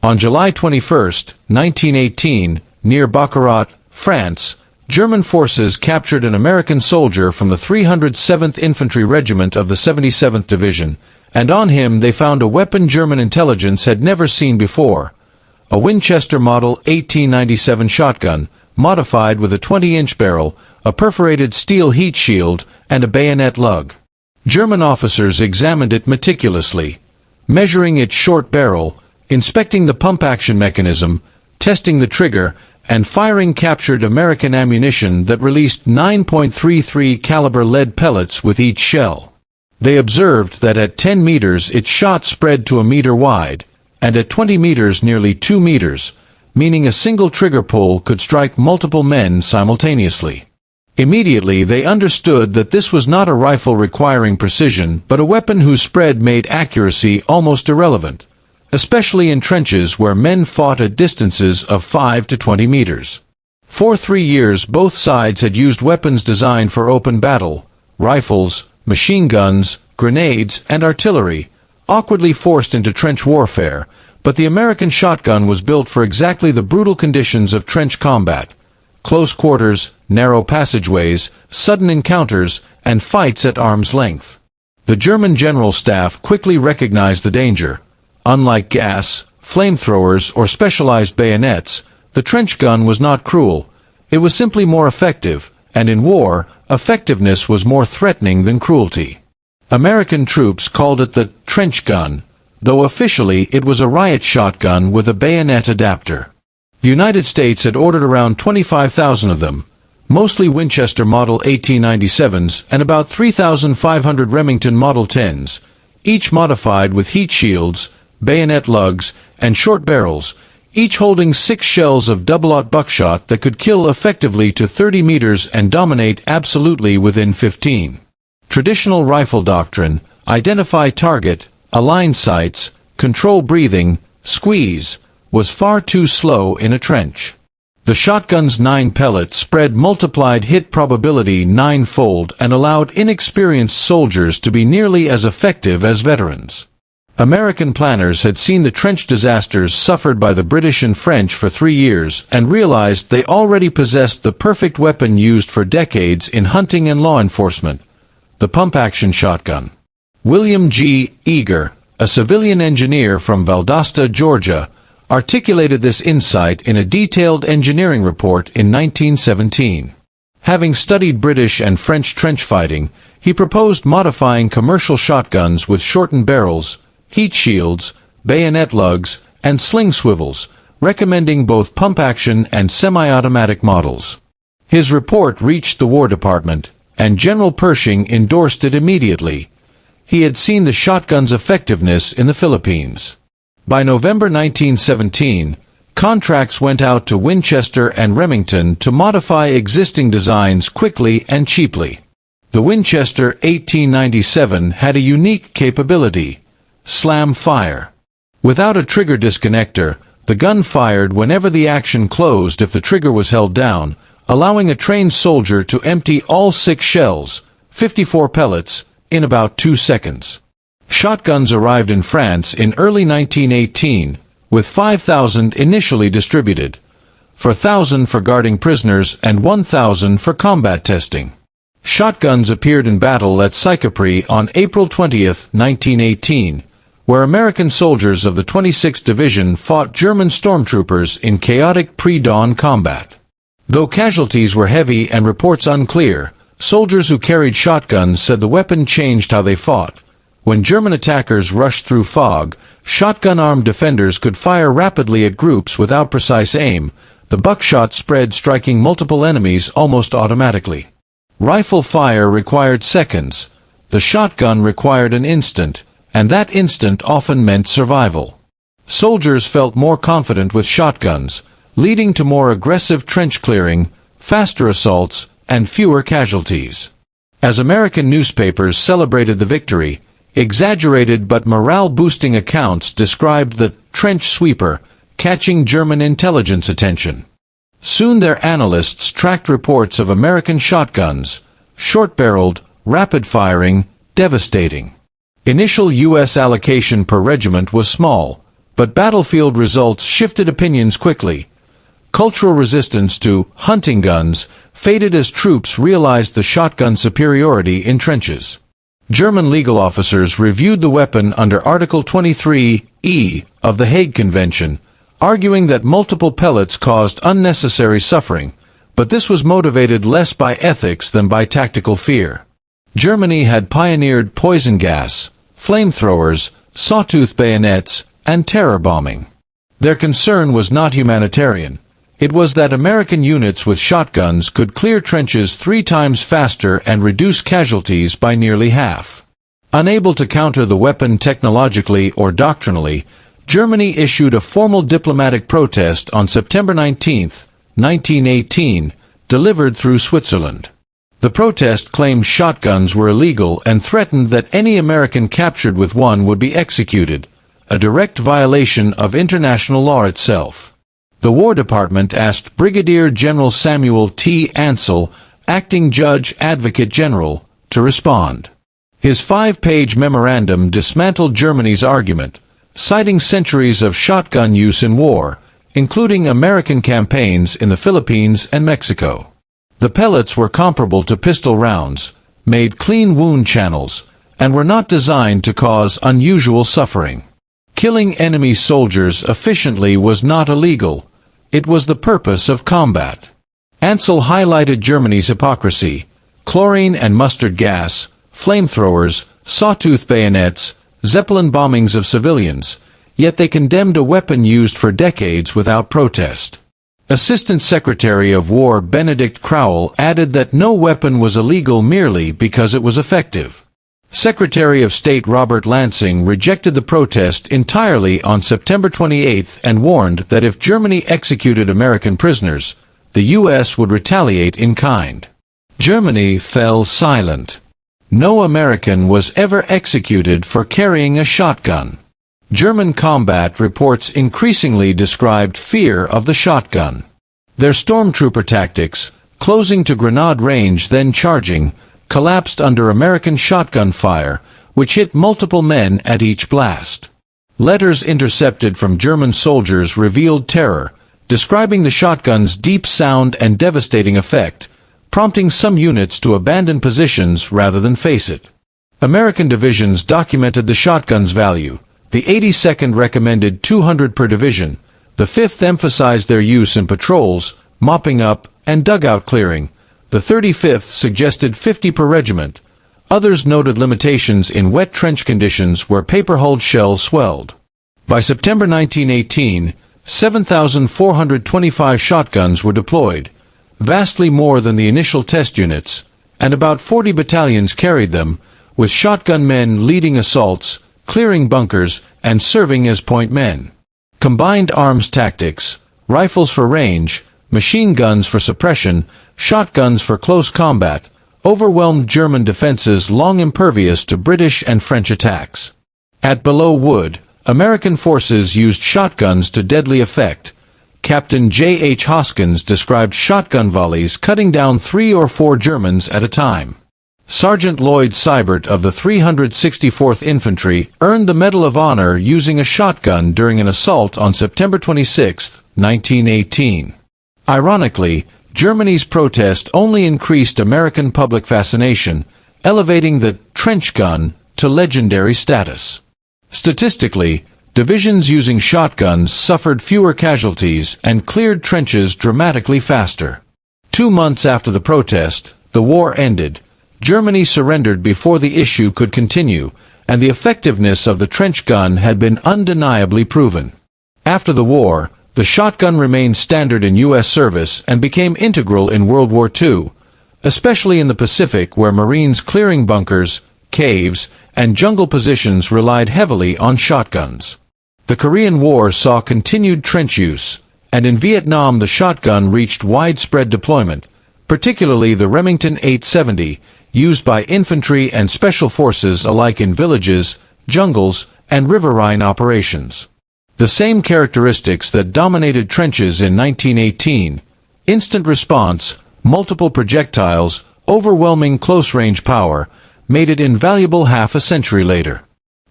On July 21, 1918, near Bakarat, France, German forces captured an American soldier from the 307th Infantry Regiment of the 77th Division, and on him they found a weapon German intelligence had never seen before, a Winchester Model 1897 shotgun, modified with a 20-inch barrel, a perforated steel heat shield, and a bayonet lug. German officers examined it meticulously, measuring its short barrel, inspecting the pump-action mechanism, testing the trigger, and firing captured American ammunition that released 9.33 caliber lead pellets with each shell. They observed that at 10 meters its shot spread to a meter wide, and at 20 meters nearly 2 meters, meaning a single trigger pull could strike multiple men simultaneously. Immediately they understood that this was not a rifle requiring precision, but a weapon whose spread made accuracy almost irrelevant, especially in trenches where men fought at distances of 5 to 20 meters. For 3 years both sides had used weapons designed for open battle, rifles, machine guns, grenades, and artillery, awkwardly forced into trench warfare, but the American shotgun was built for exactly the brutal conditions of trench combat: close quarters, narrow passageways, sudden encounters, and fights at arm's length. The German General Staff quickly recognized the danger. Unlike gas, flamethrowers, or specialized bayonets, the trench gun was not cruel. It was simply more effective, and in war, effectiveness was more threatening than cruelty. American troops called it the trench gun, though officially it was a riot shotgun with a bayonet adapter. The United States had ordered around 25,000 of them, mostly Winchester Model 1897s and about 3,500 Remington Model 10s, each modified with heat shields, bayonet lugs, and short barrels, each holding 6 shells of double-aught buckshot that could kill effectively to 30 meters and dominate absolutely within 15. Traditional rifle doctrine, identify target, align sights, control breathing, squeeze, was far too slow in a trench. The shotgun's 9-pellet spread multiplied hit probability 9-fold and allowed inexperienced soldiers to be nearly as effective as veterans. American planners had seen the trench disasters suffered by the British and French for 3 years and realized they already possessed the perfect weapon used for decades in hunting and law enforcement: the pump-action shotgun. William G. Eager, a civilian engineer from Valdosta, Georgia, articulated this insight in a detailed engineering report in 1917. Having studied British and French trench fighting, he proposed modifying commercial shotguns with shortened barrels, heat shields, bayonet lugs, and sling swivels, recommending both pump-action and semi-automatic models. His report reached the War Department, and General Pershing endorsed it immediately. He had seen the shotgun's effectiveness in the Philippines. By November 1917, contracts went out to Winchester and Remington to modify existing designs quickly and cheaply. The Winchester 1897 had a unique capability: slam fire. Without a trigger disconnector, the gun fired whenever the action closed if the trigger was held down, allowing a trained soldier to empty all 6 shells, 54 pellets, in about 2 seconds. Shotguns arrived in France in early 1918, with 5,000 initially distributed, 4,000 for guarding prisoners and 1,000 for combat testing. Shotguns appeared in battle at Sicapri on April 20, 1918, where American soldiers of the 26th Division fought German stormtroopers in chaotic pre-dawn combat. Though casualties were heavy and reports unclear, soldiers who carried shotguns said the weapon changed how they fought. When German attackers rushed through fog, shotgun-armed defenders could fire rapidly at groups without precise aim, the buckshot spread striking multiple enemies almost automatically. Rifle fire required seconds. The shotgun required an instant, and that instant often meant survival. Soldiers felt more confident with shotguns, leading to more aggressive trench clearing, faster assaults, and fewer casualties. As American newspapers celebrated the victory, exaggerated but morale-boosting accounts described the trench sweeper catching German intelligence attention. Soon their analysts tracked reports of American shotguns, short-barreled, rapid-firing, devastating. Initial U.S. allocation per regiment was small, But battlefield results shifted opinions quickly. Cultural resistance to hunting guns faded as troops realized the shotgun superiority in trenches. German legal officers reviewed the weapon under Article 23(e) of the Hague Convention, arguing that multiple pellets caused unnecessary suffering, but this was motivated less by ethics than by tactical fear. Germany had pioneered poison gas, flamethrowers, sawtooth bayonets, and terror bombing. Their concern was not humanitarian. It was that American units with shotguns could clear trenches 3 times faster and reduce casualties by nearly half. Unable to counter the weapon technologically or doctrinally, Germany issued a formal diplomatic protest on September 19, 1918, delivered through Switzerland. The protest claimed shotguns were illegal and threatened that any American captured with one would be executed, a direct violation of international law itself. The War Department asked Brigadier General Samuel T. Ansel, acting Judge Advocate General, to respond. His 5-page memorandum dismantled Germany's argument, citing centuries of shotgun use in war, including American campaigns in the Philippines and Mexico. The pellets were comparable to pistol rounds, made clean wound channels, and were not designed to cause unusual suffering. Killing enemy soldiers efficiently was not illegal. It was the purpose of combat. Ansel highlighted Germany's hypocrisy: chlorine and mustard gas, flamethrowers, sawtooth bayonets, Zeppelin bombings of civilians, yet they condemned a weapon used for decades without protest. Assistant Secretary of War Benedict Crowell added that no weapon was illegal merely because it was effective. Secretary of State Robert Lansing rejected the protest entirely on September 28 and warned that if Germany executed American prisoners, the U.S. would retaliate in kind. Germany fell silent. No American was ever executed for carrying a shotgun. German combat reports increasingly described fear of the shotgun. Their stormtrooper tactics, closing to grenade range then charging, collapsed under American shotgun fire, which hit multiple men at each blast. Letters intercepted from German soldiers revealed terror, describing the shotgun's deep sound and devastating effect, prompting some units to abandon positions rather than face it. American divisions documented the shotgun's value. The 82nd recommended 200 per division. The 5th emphasized their use in patrols, mopping up, and dugout clearing. The 35th suggested 50 per regiment. Others noted limitations in wet trench conditions where paper-hulled shells swelled. By September 1918, 7,425 shotguns were deployed, vastly more than the initial test units, and about 40 battalions carried them, with shotgun men leading assaults, clearing bunkers, and serving as point men. Combined arms tactics, rifles for range, machine guns for suppression, shotguns for close combat, overwhelmed German defenses long impervious to British and French attacks. At Belleau Wood, American forces used shotguns to deadly effect. Captain J. H. Hoskins described shotgun volleys cutting down 3 or 4 Germans at a time. Sergeant Lloyd Seibert of the 364th Infantry earned the Medal of Honor using a shotgun during an assault on September 26, 1918. Ironically, Germany's protest only increased American public fascination, elevating the trench gun to legendary status. Statistically, divisions using shotguns suffered fewer casualties and cleared trenches dramatically faster. 2 months after the protest, the war ended. Germany surrendered before the issue could continue, and the effectiveness of the trench gun had been undeniably proven. After the war, the shotgun remained standard in U.S. service and became integral in World War II, especially in the Pacific where Marines clearing bunkers, caves, and jungle positions relied heavily on shotguns. The Korean War saw continued trench use, and in Vietnam the shotgun reached widespread deployment, particularly the Remington 870, used by infantry and special forces alike in villages, jungles, and riverine operations. The same characteristics that dominated trenches in 1918, instant response, multiple projectiles, overwhelming close-range power, made it invaluable half a century later.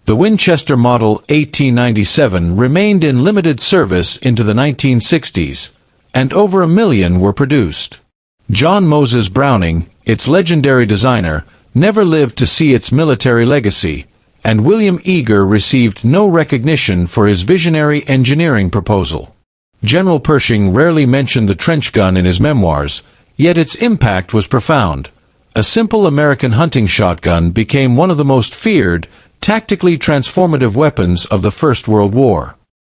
The Winchester Model 1897 remained in limited service into the 1960s, and over 1 million were produced. John Moses Browning, its legendary designer, never lived to see its military legacy, and William Eager received no recognition for his visionary engineering proposal. General Pershing rarely mentioned the trench gun in his memoirs, yet its impact was profound. A simple American hunting shotgun became one of the most feared, tactically transformative weapons of the First World War.